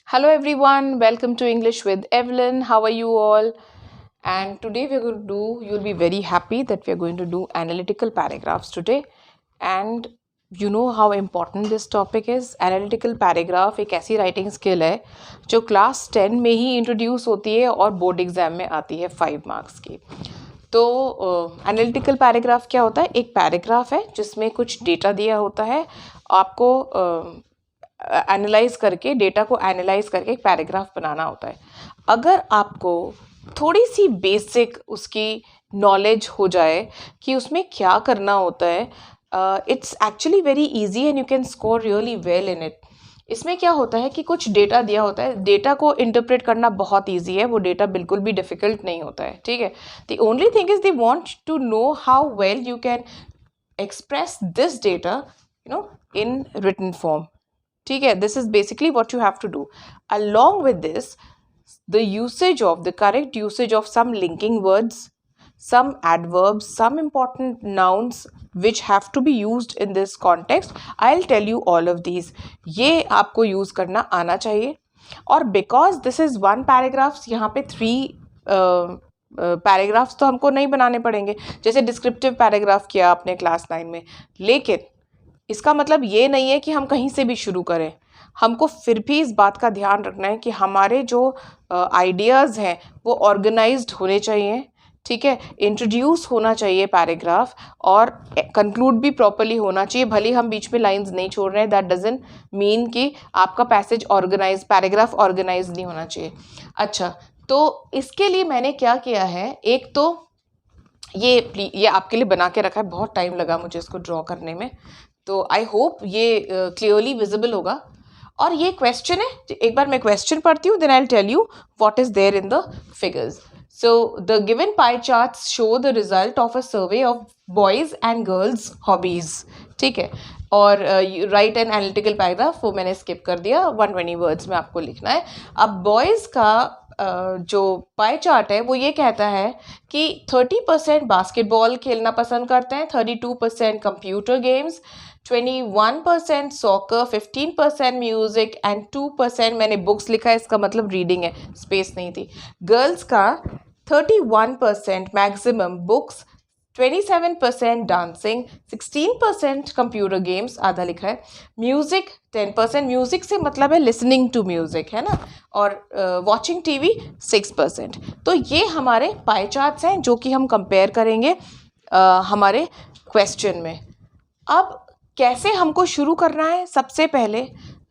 Hello everyone, welcome to English with Evelyn. How are you all? And today we're going to do, you'll be very happy that we're going to do analytical paragraphs today. And you know how important this topic is. Analytical paragraph एक ऐसी writing skill है जो class 10 में ही introduce होती है और board exam में आती है 5 मार्क्स की. तो एनालिटिकल पैराग्राफ क्या होता है? एक पैराग्राफ है जिसमें कुछ डेटा दिया होता है, आपको एनालाइज करके डेटा को एनालाइज करके एक पैराग्राफ बनाना होता है. अगर आपको थोड़ी सी बेसिक उसकी नॉलेज हो जाए कि उसमें क्या करना होता है, it's actually very easy and you can score really well in it. इसमें क्या होता है कि कुछ डेटा दिया होता है, डेटा को इंटरप्रेट करना बहुत इजी है, वो डेटा बिल्कुल भी डिफिकल्ट नहीं होता है. ठीक है, the only thing is they want to know how well you can express this data in written form. ठीक है, this is basically what you have to do. Along with this, the usage of the correct usage of some linking words, some adverbs, some important nouns which have to be used in this context. I'll tell you all of these. ये आपको use करना आना चाहिए. और because this is one paragraph, यहाँ पे 3 paragraphs तो हमको नहीं बनाने पड़ेंगे जैसे डिस्क्रिप्टिव पैराग्राफ किया आपने क्लास 9 में. लेकिन इसका मतलब ये नहीं है कि हम कहीं से भी शुरू करें. हमको फिर भी इस बात का ध्यान रखना है कि हमारे जो आइडियाज़ हैं वो ऑर्गेनाइज्ड होने चाहिए. ठीक है, इंट्रोड्यूस होना चाहिए पैराग्राफ और कंक्लूड भी प्रॉपर्ली होना चाहिए. भले हम बीच में लाइंस नहीं छोड़ रहे हैं, दैट डजंट मीन कि आपका पैसेज ऑर्गेनाइज पैराग्राफ ऑर्गेनाइज नहीं होना चाहिए. अच्छा, तो इसके लिए मैंने क्या किया है, एक तो ये आपके लिए बना के रखा है. बहुत टाइम लगा मुझे इसको ड्रॉ करने में, तो आई होप ये क्लियरली विजिबल होगा. और ये क्वेश्चन है, एक बार मैं क्वेश्चन पढ़ती हूँ, then I will tell you what is there in the figures. So the given pie charts show the result of a survey of boys and girls hobbies. ठीक है, और राइट एन एनालिटिकल पैराग्राफ, वो मैंने skip कर दिया. 120 words में आपको लिखना है. अब बॉयज़ का जो पाई चार्ट है वो ये कहता है कि 30% बास्केटबॉल खेलना पसंद करते हैं, 32% computer games, 21% soccer, 15% music and 2% मैंने बुक्स लिखा है, इसका मतलब रीडिंग है, स्पेस नहीं थी. गर्ल्स का 31% maximum books, 27% dancing, 16% computer games, आधा लिखा है. म्यूज़िक 10%, म्यूज़िक से मतलब है लिसनिंग टू म्यूज़िक, है ना. और वॉचिंग टीवी 6%. तो ये हमारे पाई चार्ट्स हैं जो कि हम कंपेयर करेंगे हमारे क्वेश्चन में. अब कैसे हमको शुरू करना है? सबसे पहले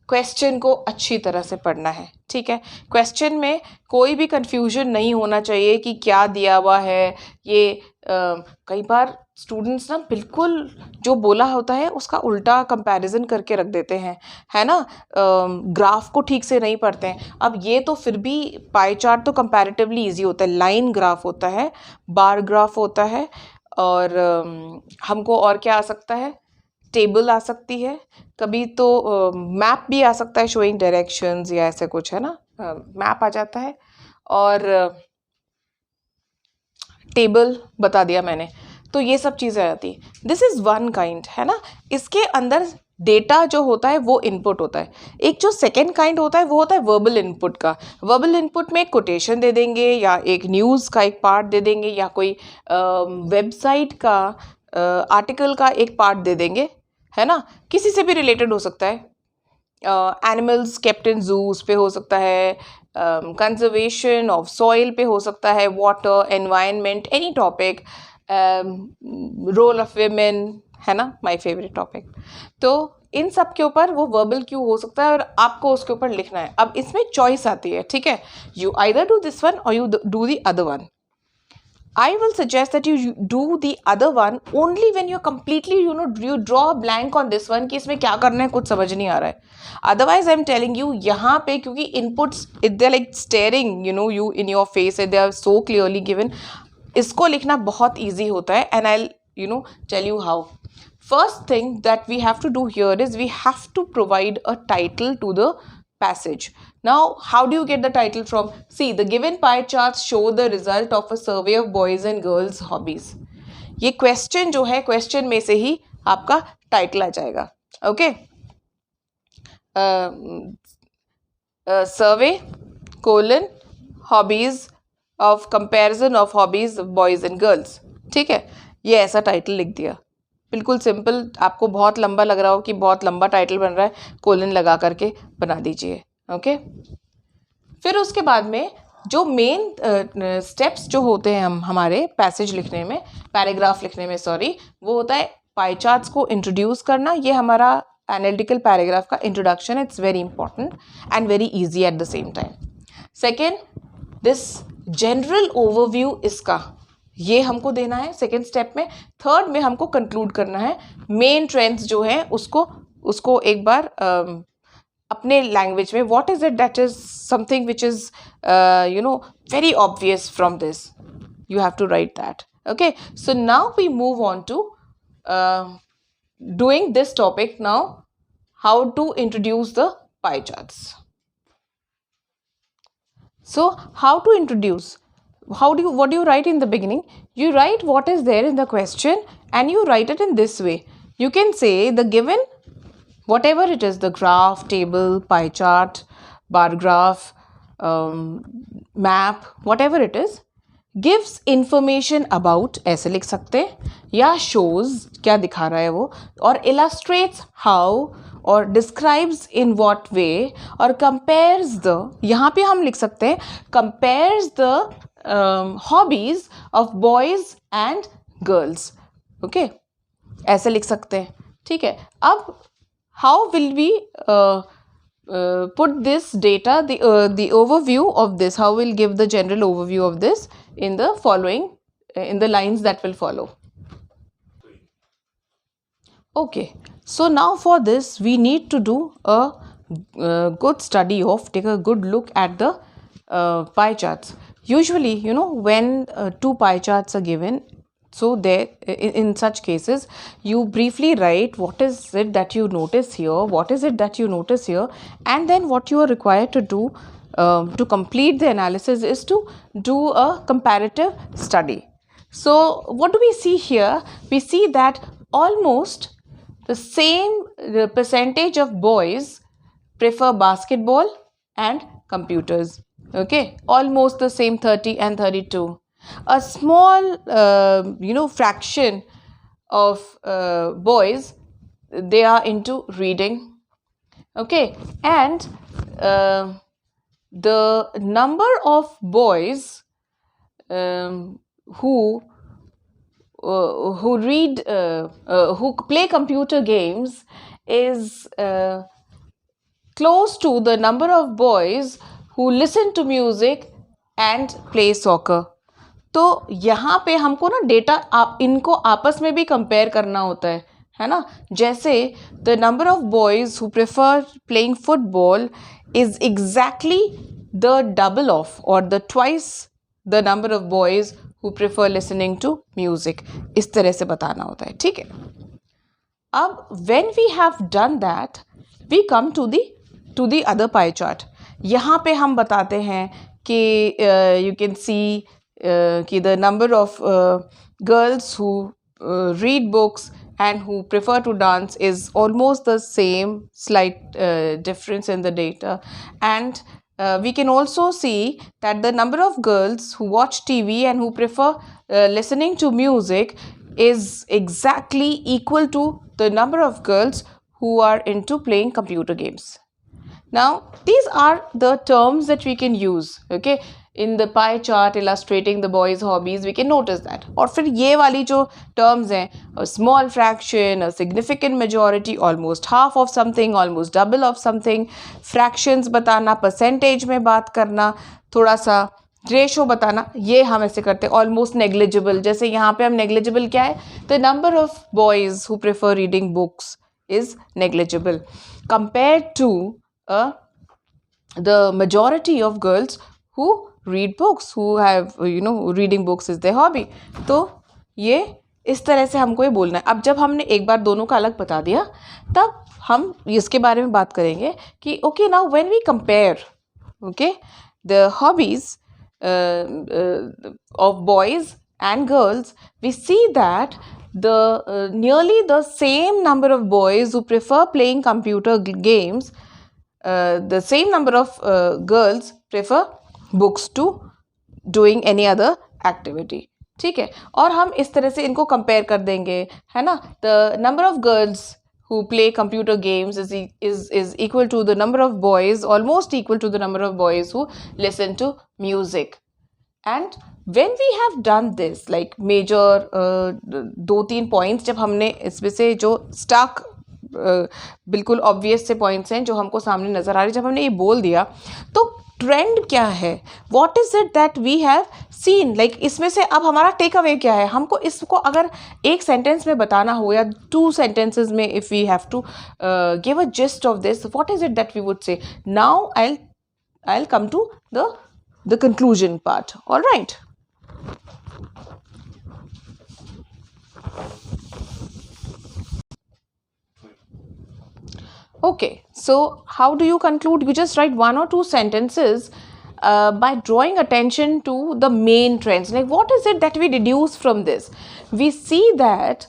क्वेश्चन को अच्छी तरह से पढ़ना है. ठीक है, क्वेश्चन में कोई भी कंफ्यूजन नहीं होना चाहिए कि क्या दिया हुआ है. ये कई बार स्टूडेंट्स ना बिल्कुल जो बोला होता है उसका उल्टा कंपैरिजन करके रख देते हैं, है ना. ग्राफ को ठीक से नहीं पढ़ते हैं. अब ये तो फिर भी पाई चार्ट तो कंपैरेटिवली इजी होता है. लाइन ग्राफ होता है, बार ग्राफ होता है, और हमको और क्या आ सकता है, टेबल आ सकती है, कभी तो मैप भी आ सकता है, शोइंग डायरेक्शंस या ऐसे कुछ, है ना. मैप आ जाता है और टेबल बता दिया मैंने. तो ये सब चीज़ें आ जाती है. दिस इज़ वन काइंड, है ना. इसके अंदर डेटा जो होता है वो इनपुट होता है. एक जो सेकेंड काइंड होता है वो होता है वर्बल इनपुट का. वर्बल इनपुट में एक कोटेशन दे देंगे या एक न्यूज़ का एक पार्ट दे देंगे या कोई वेबसाइट का आर्टिकल का एक पार्ट दे देंगे, है ना. किसी से भी रिलेटेड हो सकता है. एनिमल्स केप्ट इन जूस पे हो सकता है, कंजर्वेशन ऑफ सॉइल पे हो सकता है, water, environment, any topic, role of women, है ना, माय फेवरेट टॉपिक. तो इन सब के ऊपर वो वर्बल क्यू हो सकता है और आपको उसके ऊपर लिखना है. अब इसमें चॉइस आती है. ठीक है, you either do this one or you do the other one. I will suggest that you do the other one only when you're completely, you draw a blank on this one कि इसमें क्या करना है कुछ समझ नहीं आ रहा है. Otherwise, I'm telling you, यहाँ पे क्योंकि inputs, they're like staring, you in your face, and they are so clearly given. इसको लिखना बहुत easy होता है, and I'll, tell you how. First thing that we have to do here is we have to provide a title to the passage. Now, how do you get the title from? See, the given pie charts show the result of a survey of boys and girls hobbies. ये question जो है, question में से ही आपका title आ जाएगा. Okay, survey colon hobbies of comparison of hobbies of boys and girls. ठीक है, ये ऐसा टाइटल लिख दिया. बिल्कुल सिंपल. आपको बहुत लंबा लग रहा हो कि बहुत लंबा टाइटल बन रहा है, कोलन लगा करके बना दीजिए. ओके. फिर उसके बाद में जो मेन स्टेप्स जो होते हैं हमारे पैसेज लिखने में, पैराग्राफ लिखने में सॉरी, वो होता है पाई चार्ट्स को इंट्रोड्यूस करना. ये हमारा एनालिटिकल पैराग्राफ का introduction. It's very important and very easy at the same time. Second, this general overview इसका ये हमको देना है सेकेंड स्टेप में. थर्ड में हमको कंक्लूड करना है मेन ट्रेंड्स जो हैं उसको एक बार अपने लैंग्वेज में. What is it that is something which is very obvious from this, you have to write that. Okay, so now we move on to doing this topic now, how to introduce the pie charts. So how to introduce, what do you write in the beginning? You write what is there in the question and you write it in this way. You can say the given, whatever it is, the graph, table, pie chart, bar graph, map, whatever it is, gives information about, ऐसे लिख सकते हैं, या shows क्या दिखा रहा है वो, और illustrates how, और describes in what way, और compares the, यहाँ पे हम लिख सकते हैं compares the hobbies of boys and girls. Okay, ऐसे लिख सकते हैं. ठीक है. अब how will we put this data, the overview of this, how we'll give the general overview of this in the following, in the lines that will follow. Okay, so now for this we need to do a good study of, take a good look at the pie charts. Usually, when two pie charts are given, so there in such cases you briefly write what is it that you notice here, what is it that you notice here, and then what you are required to do to complete the analysis is to do a comparative study. So what do we see here? We see that almost the same percentage of boys prefer basketball and computers. Okay, almost the same, 30 and 32. A small fraction of boys, they are into reading. Okay, and the number of boys who read, who play computer games is close to the number of boys who listen to music and play soccer. तो यहाँ पे हमको ना data इनको आपस में भी compare करना होता है ना. जैसे the number of boys who prefer playing football is exactly the double of or the twice the number of boys who prefer listening to music. इस तरह से बताना होता है. ठीक है. अब when we have done that we come to the other pie chart. यहाँ पे हम बताते हैं कि यू कैन सी कि the number of girls who read books and who prefer to dance is almost the same, slight difference in the data. And we can also see that the number of girls who watch TV and who prefer listening to music is exactly equal to the number of girls who are into playing computer games. Now these are the terms that we can use. Okay, in the pie chart illustrating the boys hobbies we can notice that. और फिर ये वाली जो terms हैं, a small fraction, a significant majority, almost half of something, almost double of something, fractions बताना, percentage में बात करना, थोड़ा सा रेशो बताना, ये हम ऐसे करते हैं. ऑलमोस्ट नेग्लिजिबल, जैसे यहाँ पे हम नेग्लिजिबल क्या है, the number of boys who prefer reading books is negligible compared to the majority of girls who read books, who have reading books is their hobby. तो ये इस तरह से हमको ये बोलना है. अब जब हमने एक बार दोनों का अलग बता दिया तब हम इसके बारे में बात करेंगे कि okay now when we compare okay the hobbies of boys and girls, we see that the nearly the same number of boys who prefer playing computer games the same number of girls prefer books to doing any other activity. ठीक है, और हम इस तरह से इनको compare कर देंगे, है ना. The number of girls who play computer games is equal to the number of boys, almost equal to the number of boys who listen to music. And when we have done this, like major 2-3 points जब हमने इसमें से जो Stark बिल्कुल obvious से points हैं जो हमको सामने नज़र आ रहे, जब हमने ये बोल दिया तो ट्रेंड क्या है, what is it that we have seen, like इसमें से अब हमारा टेक अवे क्या है. हमको इसको अगर एक सेंटेंस में बताना हो या 2 sentences में, if we have to give a gist of this, what is it that we would say. Now I'll come to the conclusion part. All right. Okay, so how do you conclude? You just write 1 or 2 sentences by drawing attention to the main trends. Like, what is it that we deduce from this? We see that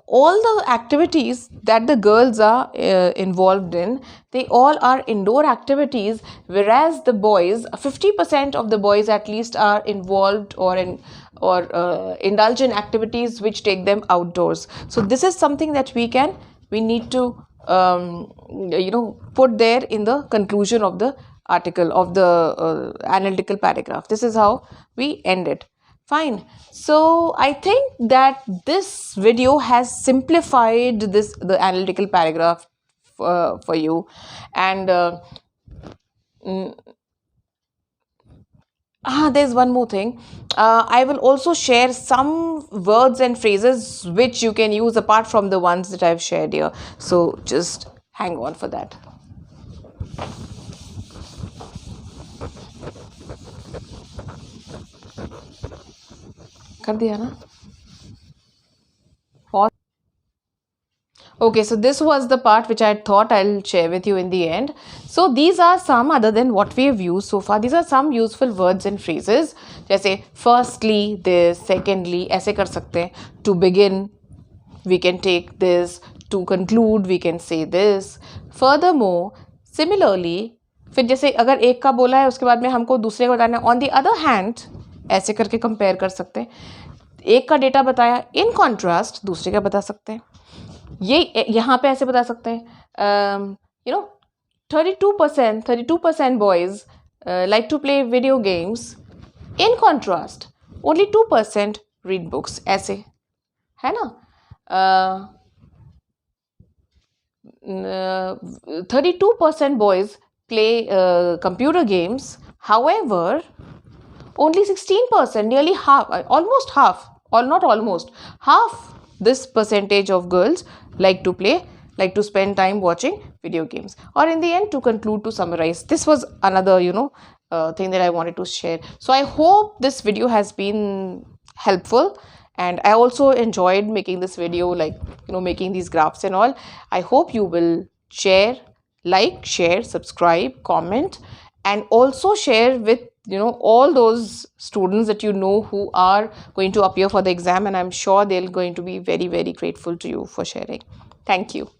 all the activities that the girls are involved in, they all are indoor activities, whereas the boys, 50% of the boys at least, are involved or indulge in activities which take them outdoors. So this is something that we need to put there in the conclusion of the article, of the analytical paragraph. This is how we end it. Fine. So I think that this video has simplified the analytical paragraph for you. And there's one more thing. I will also share some words and phrases which you can use apart from the ones that I've shared here. So just hang on for that. कर दिया ना? Okay, so this was the part which I thought I'll share with you in the end. So these are some, other than what we have used so far, these are some useful words and phrases. जैसे firstly, this, secondly, ऐसे कर सकते हैं. To begin, we can take this. To conclude, we can say this. Furthermore, similarly, फिर जैसे अगर एक का बोला है उसके बाद में हमको दूसरे का बताना है. On the other hand, ऐसे करके कंपेयर कर सकते हैं. एक का डेटा बताया, इन कॉन्ट्रास्ट दूसरे का बता सकते हैं. ये यहाँ पे ऐसे बता सकते हैं, 32% boys like to play video games. In contrast, only 2% read books. ऐसे है ना. 32% boys play computer games. However, only 16%, nearly half, almost half, or not almost, half this percentage of girls like to spend time watching video games. Or in the end, to conclude, to summarize, this was another thing that I wanted to share. So I hope this video has been helpful, and I also enjoyed making this video, like making these graphs and all. I hope you will share, subscribe, comment, and also share with all those students that who are going to appear for the exam, and I'm sure they're going to be very, very grateful to you for sharing. Thank you.